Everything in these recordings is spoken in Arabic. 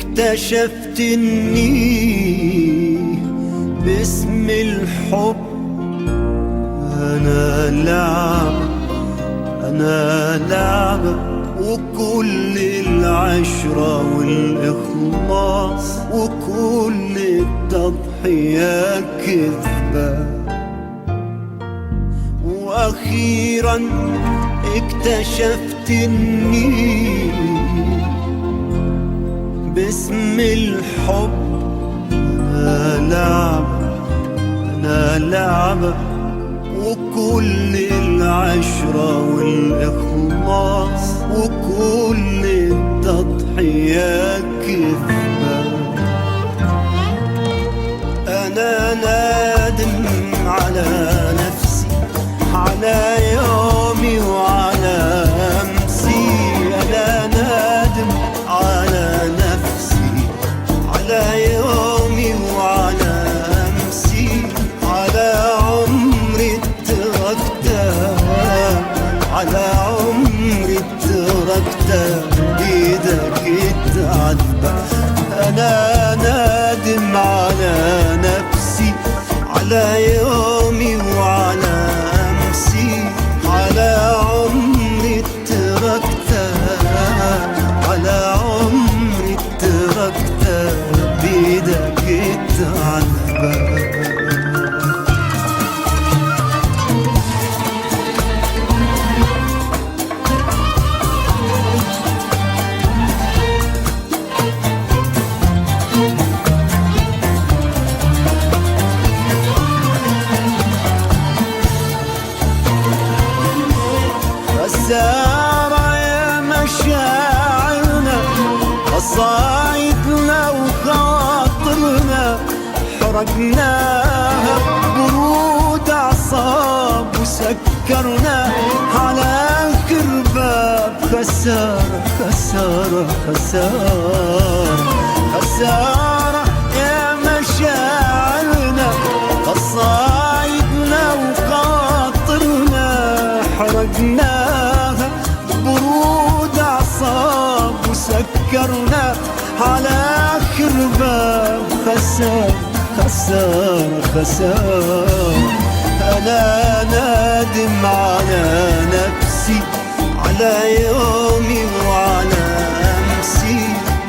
اكتشفت اني باسم الحب انا لعبة وكل العشرة والإخلاص وكل التضحية كذبة. وأخيرا اكتشفت إني باسم الحب أنا لعبة وكل العشرة والإخلاص وكل التضحية كذبة. أنا نادم على نفسي، على يومي وعلى أمسي. أنا نادم على نفسي، على يومي وعلى أمسي، على عمري تركته، على عمري تركته بيدك تعذب. أنا نادم على نفسي، على يومي وعلى أمسي، على عمري تركته، على عمري تركته بيدك تعذب. خسارة يا مشاعرنا، قصايدنا وخاطرنا حرقناها برود أعصاب وسكرنا على كرباب. خسارة خسارة خسارة خسارة يا مشاعرنا، قصايدنا وخاطرنا حرقناها برود أعصاب وسكرنا على كرباب. خسارة خسارة خسارة. أنا نادم على نفسي، على يومي وعلى أمسي،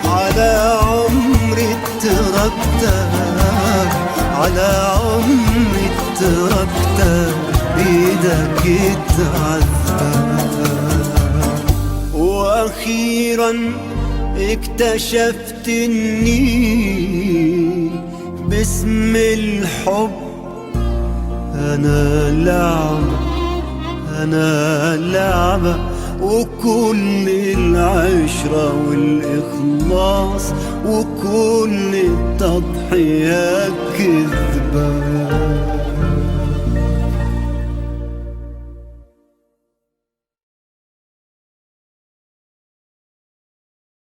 على عمري تركته، على عمري تركته بيدك تعذب. وأخيرا اكتشفت إني باسم الحب أنا لعبة وكل العشرة والإخلاص وكل التضحية كذبة.